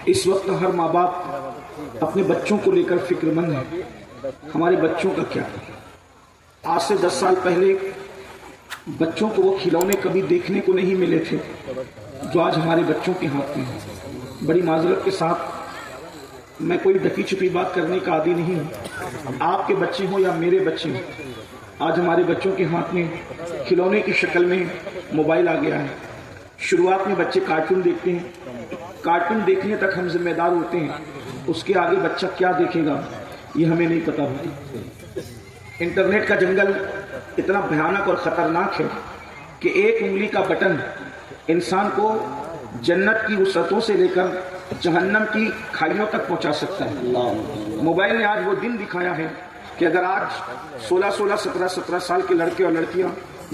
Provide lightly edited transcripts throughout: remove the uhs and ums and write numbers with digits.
اس وقت ہر ماں باپ اپنے بچوں کو لے کر فکر مند ہے. ہمارے بچوں کا کیا؟ آج سے 10 سال پہلے بچوں کو وہ کھلونے کبھی دیکھنے کو نہیں ملے تھے جو آج ہمارے بچوں کے ہاتھ میں ہیں. بڑی معذرت کے ساتھ میں کوئی ڈکی چھپی بات کرنے کا عادی نہیں ہوں. آپ کے بچے ہوں یا میرے بچے ہوں، آج ہمارے بچوں کے ہاتھ میں کھلونے کی شکل میں موبائل آ گیا ہے. شروعات میں بچے کارٹون دیکھتے ہیں، کارٹون دیکھنے تک ہم ذمہ دار ہوتے ہیں، اس کے آگے بچہ کیا دیکھے گا یہ ہمیں نہیں پتا ہوتا. انٹرنیٹ کا جنگل اتنا بھیانک اور خطرناک ہے کہ ایک انگلی کا بٹن انسان کو جنت کی وسعتوں سے لے کر جہنم کی کھائیوں تک پہنچا سکتا ہے. موبائل نے آج وہ دن دکھایا ہے کہ اگر آج 16 17 سال کے لڑکے اور لڑکیاں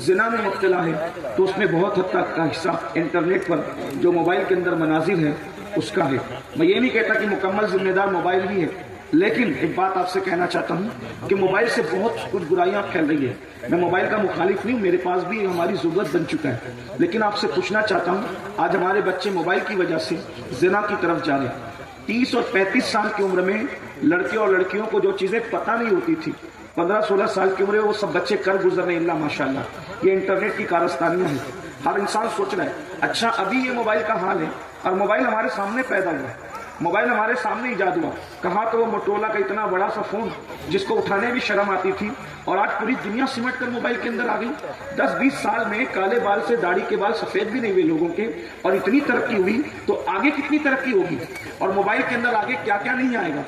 زنا میں مبتلا ہے تو اس میں بہت حد تک کا حصہ انٹرنیٹ پر جو موبائل کے اندر مناظر ہے اس کا ہے. میں یہ نہیں کہتا کہ مکمل ذمہ دار موبائل ہی ہے، لیکن ایک بات آپ سے کہنا چاہتا ہوں کہ موبائل سے بہت کچھ برائیاں پھیل رہی ہے. میں موبائل کا مخالف نہیں ہوں، میرے پاس بھی ہماری ضرورت بن چکا ہے، لیکن آپ سے پوچھنا چاہتا ہوں آج ہمارے بچے موبائل کی وجہ سے زنا کی طرف جا رہے ہیں. 30 اور 35 سال کی عمر میں لڑکے اور لڑکیوں کو جو چیزیں پتہ نہیں ہوتی تھی 15-16 سال کی عمر میں وہ سب بچے کر گزر رہے ہیں. اللہ ماشاءاللہ، یہ انٹرنیٹ کی کارستانیاں ہیں. ہر انسان سوچ رہا ہے اچھا ابھی یہ موبائل کا حال ہے اور موبائل ہمارے سامنے پیدا ہوا ہے، موبائل ہمارے سامنے ایجاد ہوا. کہاں تو وہ موٹرولا کا اتنا بڑا سا فون جس کو اٹھانے بھی شرم آتی تھی اور آج پوری دنیا سمٹ کر موبائل کے اندر آ گئی. 10-20 سال میں کالے بال سے داڑھی کے بال سفید بھی نہیں ہوئے لوگوں کے، اور اتنی ترقی ہوئی تو آگے کتنی ترقی ہوگی. اور موبائل کے اندر آگے کیا کیا نہیں آئے گا،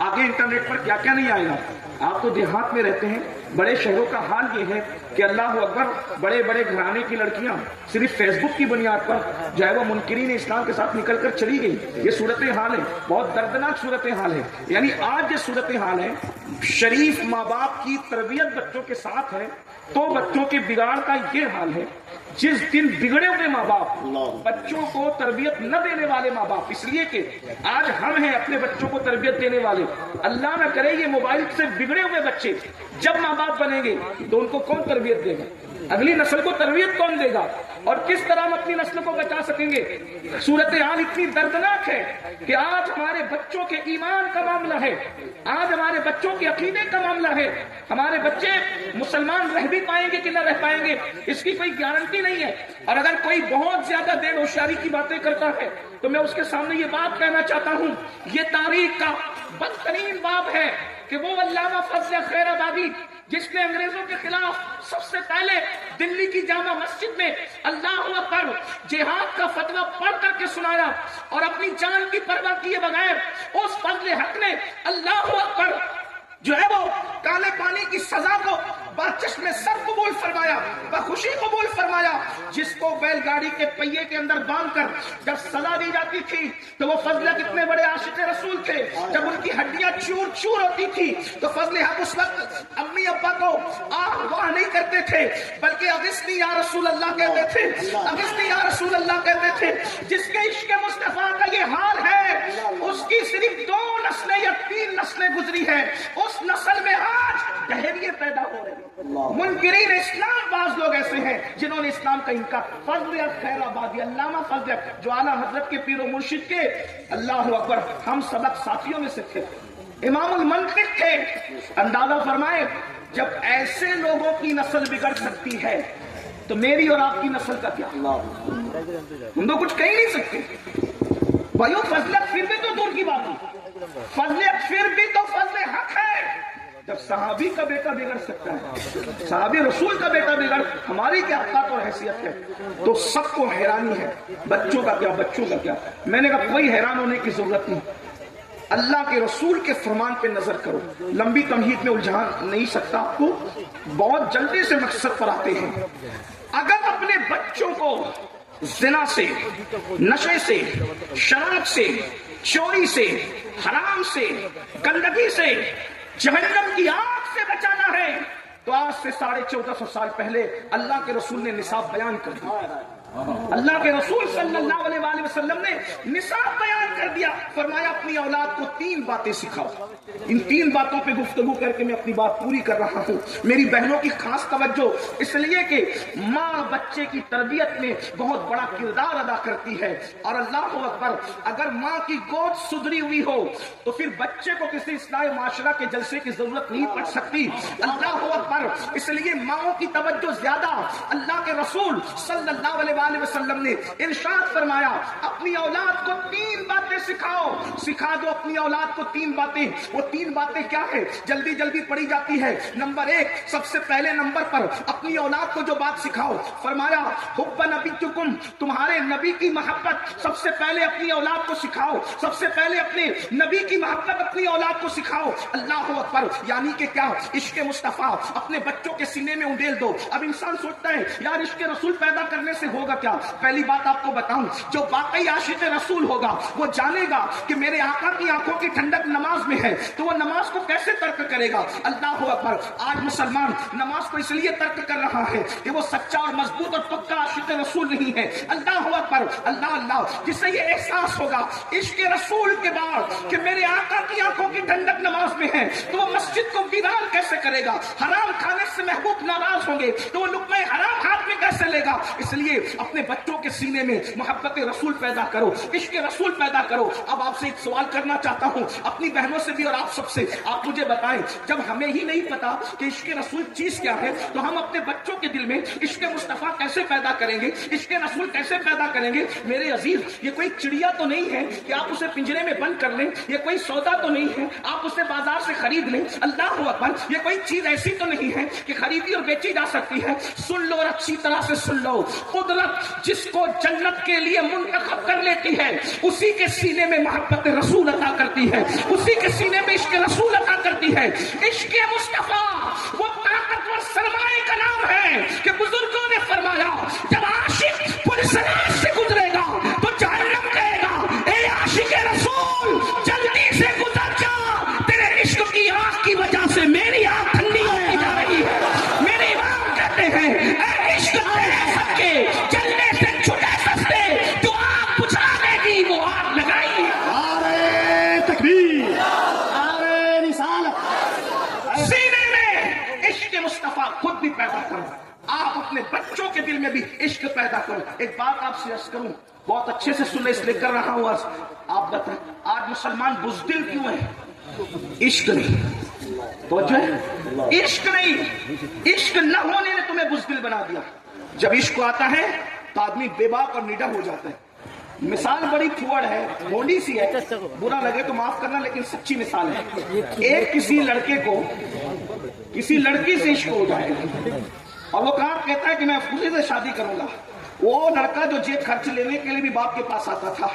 آگے انٹرنیٹ پر کیا کیا نہیں آئے گا. آپ تو دیہات میں رہتے ہیں، بڑے شہروں کا حال یہ ہے کہ اللہ اکبر بڑے بڑے گھرانے کی لڑکیاں صرف فیس بک کی بنیاد پر جو ہے وہ منکرین اسلام کے ساتھ نکل کر چلی گئی. یہ صورتحال ہے، بہت دردناک صورتحال ہے. یعنی آج یہ صورتحال ہے، شریف ماں باپ کی تربیت بچوں کے ساتھ ہے تو بچوں کے بگاڑ کا یہ حال ہے. جس دن بگڑے ہوئے ماں باپ بچوں کو تربیت نہ دینے والے ماں باپ، اس لیے کہ آج ہم ہیں اپنے بچوں کو تربیت دینے والے، اللہ نہ کرے یہ موبائل سے بگڑے ہوئے بچے جب ماں باپ بنیں گے تو ان کو کون تربیت دے گا؟ اگلی نسل کو تربیت کون دے گا؟ اور کس طرح ہم اپنی نسل کو بچا سکیں گے؟ صورتحال اتنی دردناک ہے کہ آج ہمارے بچوں کے ایمان کا معاملہ ہے، آج ہمارے بچوں کے عقیدے کا معاملہ ہے. ہمارے بچے مسلمان رہ بھی پائیں گے کہ نہ رہ پائیں گے اس کی کوئی گارنٹی نہیں ہے. اور اگر کوئی بہت زیادہ دیر ہوشیاری کی باتیں کرتا ہے تو میں اس کے سامنے یہ بات کہنا چاہتا ہوں، یہ تاریخ کا بدترین باب ہے کہ وہ علامہ فضل خیر آبادی جس نے انگریزوں کے خلاف سب سے پہلے دلی کی جامع مسجد میں اللہ اکبر جہاد کا فتویٰ پڑھ کر کے سنایا اور اپنی جان کی پرواہ کیے بغیر اس فضل حق نے اللہ اکبر جو ہے وہ کالے پانی کی سزا کو بچشم سر قبول فرمایا، بخوشی قبول فرمایا. جس کو بیل گاڑی کے پہیے کے اندر باندھ کر جب سزا دی جاتی تھی تو وہ فضل کتنے بڑے عاشق رسول تھے. جب ان کی ہڈیاں چور چور ہوتی تھی تو فضل حق اس وقت امی ابا کو آہ واہ نہیں کرتے تھے بلکہ اغثنی یا رسول اللہ کہتے تھے، اغثنی یا رسول اللہ کہتے تھے. جس کے عشق مصطفیٰ کا یہ حال ہے اس کی صرف 2 نسلیں یا 3 نسلیں گزری ہیں، اس نسل میں آج ڈہریے پیدا ہو رہے ہیں. منکرین اسلام بعض لوگ ایسے ہیں جنہوں نے اسلام کا انکار. فضل خیر آبادی علامہ فضل جو اعلیٰ حضرت کے پیر و مرشد کے اللہ اکبر ہم سبق ساتھیوں میں سے تھے، امام المنطق تھے. اندازہ فرمائے جب ایسے لوگوں کی نسل بگڑ سکتی ہے تو میری اور آپ کی نسل کا کیا؟ ہم تو کچھ کہہ نہیں سکتے. بھائیو فضلت پھر بھی تو دور کی بات ہے، فضلت پھر بھی تو فضل حق ہے. جب صحابی کا بیٹا بگڑ سکتا ہے، صحابی رسول کا بیٹا بگڑ، ہماری کیا حقیقت اور حیثیت ہے؟ تو سب کو حیرانی ہے. بچوں کا کیا، بچوں کا کیا؟ میں نے کہا کوئی حیران ہونے کی ضرورت نہیں، اللہ کے رسول کے فرمان پہ نظر کرو. لمبی تمہید میں الجھا نہیں سکتا آپ کو، بہت جلدی سے مقصد پر آتے ہیں. اگر اپنے بچوں کو زنا سے، نشے سے، شراب سے، چوری سے، حرام سے، گندگی سے، جہنم کی آگ سے بچانا ہے تو آج سے 1450 سال پہلے اللہ کے رسول نے نصاب بیان کر دیا. اللہ کے رسول صلی اللہ علیہ وسلم نے نصاب بیان کر دیا. فرمایا اپنی اولاد کو 3 باتیں سکھاؤ. ان 3 باتوں پہ گفتگو کر کے میں اپنی بات پوری کر رہا ہوں. میری بہنوں کی خاص توجہ اس لیے کہ ماں بچے کی تربیت میں بہت بڑا کردار ادا کرتی ہے. اور اللہ اکبر، اگر ماں کی گود سدھری ہوئی ہو تو پھر بچے کو کسی اصلاح معاشرہ کے جلسے کی ضرورت نہیں پڑ سکتی. اللہ اکبر، اس لیے ماؤں کی توجہ زیادہ. اللہ کے رسول صلی اللہ علیہ وآلہ وسلم نے ارشاد فرمایا اپنی اولاد کو 3 باتیں سکھاؤ. سکھا دو اپنی اولاد کو 3 باتیں. وہ 3 باتیں کیا ہے؟ جلدی جلدی پڑھی جاتی ہے. نمبر 1، سب سے پہلے نمبر پر اپنی اولاد کو جو بات سکھاؤ، فرمایا حب نبیکم، تمہارے نبی کی محبت سب سے پہلے اپنی اولاد کو سکھاؤ. سب سے پہلے اپنے نبی کی محبت اپنی اولاد کو سکھاؤ. اللہ اکبر، یعنی کہ کیا؟ عشق مصطفیٰ اپنے بچوں کے سینے میں اندیل دو. اب انسان سوچتا ہے یار عشق رسول پیدا کرنے سے ہوگا کیا؟ پہلی بات آپ کو بتاؤں، جو واقعی عاشق رسول ہوگا وہ جانے گا کہ میرے آقا کی آنکھوں کی ٹھنڈک نماز میں ہے، تو وہ نماز کو کیسے ترک کرے گا؟ اللہ اکبر، آج مسلمان نماز کو اس لیے ترک کر رہا ہے کہ وہ سچا اور مضبوط اور پکا عاشق رسول نہیں ہے. اللہ اکبر، اللہ اللہ، جسے یہ احساس ہوگا عشق رسول کے بعد کہ میرے آقا کی آنکھوں کی ٹھنڈک نماز میں ہے، تو وہ مسجد کو ویران کیسے کرے گا؟ حرام کھانے سے محبوب ناراض ہوں گے تو وہ لقمہ حرام ہاتھ میں کیسے لے گا؟ اس لیے اپنے بچوں کے سینے میں محبت رسول پیدا کرو، عشق رسول پیدا کرو. اب آپ سے ایک سوال کرنا چاہتا ہوں، اپنی بہنوں سے بھی اور آپ سب سے. آپ مجھے بتائیں، جب ہمیں ہی نہیں پتا کہ عشق رسول چیز کیا ہے تو ہم اپنے بچوں کے دل میں عشق مصطفیٰ کیسے پیدا کریں گے؟ عشق رسول کیسے پیدا کریں گے؟ میرے عزیز، یہ کوئی چڑیا تو نہیں ہے کہ آپ اسے پنجرے میں بند کر لیں. یہ کوئی سودا تو نہیں ہے آپ اسے بازار سے خرید لیں. اللہ اکبر، یہ کوئی چیز ایسی تو نہیں ہے کہ خریدی اور بیچی جا سکتی ہے. سن لو اور اچھی طرح سے سن لو، قدرت جس کو جنت کے لیے منتخب کر لیتی ہے اسی کے سینے میں محبت رسول عطا کرتی ہے، اسی کے سینے میں عشق رسول عطا کرتی ہے. عشق مصطفیٰ وہ طاقتور سرمایہ کا نام ہے کہ بزرگوں نے فرمایا جب عاشق پرسرات سے گزرے گا تو جہنم کہے گا اے عاشق رسول جلدی سے گزر جا، تیرے عشق کی آگ کی وجہ سے میری آگ ٹھنڈی ہوتی جا رہی ہے. میرے امام کہتے ہیں اے عشق تیرے سب کے جلنے سے چھٹے سستے، جو آگ بجھا دے گی وہ آگ لگائی. نعرہ تکبیر، نعرہ رسالت. سینے میں عشق مصطفیٰ خود بھی پیدا کرو، آپ اپنے بچوں کے دل میں بھی عشق پیدا کرو. ایک بات آپ سے عرض کروں، بہت اچھے سے سنیں، اس لیے کر رہا ہوں عرض. آپ بتائیں آج مسلمان بزدل کیوں ہیں؟ عشق نہیں، توجہ ہے، عشق نہیں. عشق نہ ہونے نے تمہیں بزدل بنا دیا. جب عشق آتا ہے تو آدمی بے باک اور نڈر ہو جاتا ہے. مثال بڑی پھوڑ ہے، بھونڈی سی ہے، برا لگے تو معاف کرنا لیکن سچی مثال ہے. ایک کسی لڑکے کو کسی لڑکی سے عشق ہو جائے اور وہ کہتا ہے کہ میں خود سے شادی کروں گا. وہ لڑکا جو جیب خرچ لینے کے لیے بھی باپ کے پاس آتا تھا،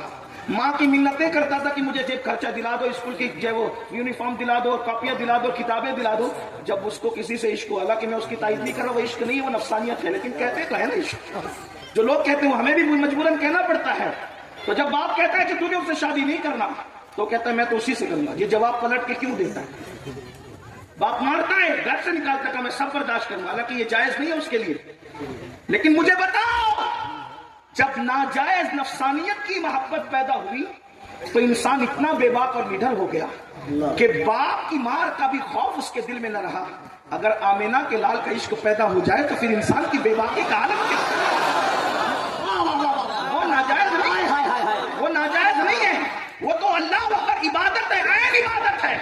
ماں کی منتیں کرتا تھا کہ مجھے جیب خرچہ دلا دو، اسکول کی جو وہ یونیفارم دلا دو، کاپیاں دلا دو، کتابیں دلا دو. جب اس کو کسی سے عشق ہوا، کہ میں اس کی تعریف نہیں کر رہا، وہ عشق نہیں ہے، وہ نفسانیت ہے، لیکن کہتے تو ہے نا عشق. جو لوگ کہتے ہیں وہ ہمیں بھی مجبوراً کہنا پڑتا ہے. تو جب باپ کہتا ہے کہ تو نے اس سے شادی نہیں کرنا تو کہتا ہے میں تو اسی سے کروں گا. یہ جواب پلٹ کے کیوں دیتا ہے؟ باپ مارتا ہے، گھر سے نکالتا ہے، میں سب برداشت کروں گا، حالانکہ یہ جائز نہیں ہے اس کے لیے. لیکن مجھے بتاؤ، جب ناجائز نفسانیت کی محبت پیدا ہوئی تو انسان اتنا بے باک اور نڈر ہو گیا کہ باپ کی مار کا بھی خوف اس کے دل میں نہ رہا. اگر آمینہ کے لال کا عشق پیدا ہو جائے تو پھر انسان کی بے باکی کا عالم کیا؟ وہ ناجائز نہیں ہے، وہ ناجائز نہیں ہے، وہ تو اللہ اکبر عبادت ہے، عین عبادت ہے.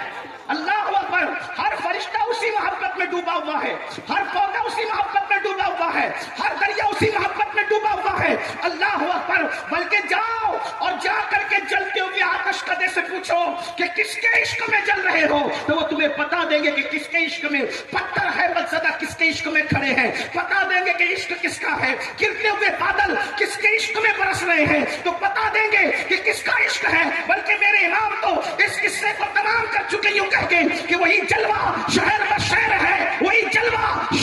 اللہ اکبر، ہر فرشتہ اسی محبت میں ڈوبا ہوا ہے، ہر پودا اسی محبت میں ڈوبا ہوا ہے، ہر دریا اسی محبت میں ڈوبا ہوا ہے. اللہ اکبر، بلکہ جاؤ اور جا کر کے جلتے ہوئے آتش کدے سے پوچھو کہ کس کے عشق میں جل رہے ہو، تو وہ تمہیں بتا دیں گے کہ کس کے عشق میں پتھر ہے بلزدہ کس کے عشق میں کھڑے ہیں، بتا دیں گے کہ عشق کس کا ہے، گرتے ہوئے بادل کس کے عشق میں برس رہے ہیں تو بتا دیں گے کہ کس کا عشق ہے. بلکہ میرے امام تو اس قصے کو تمام کر چکے یوں کہہ کے کہ وہی جلوہ شہر بشہر ہے، وہی جلوہ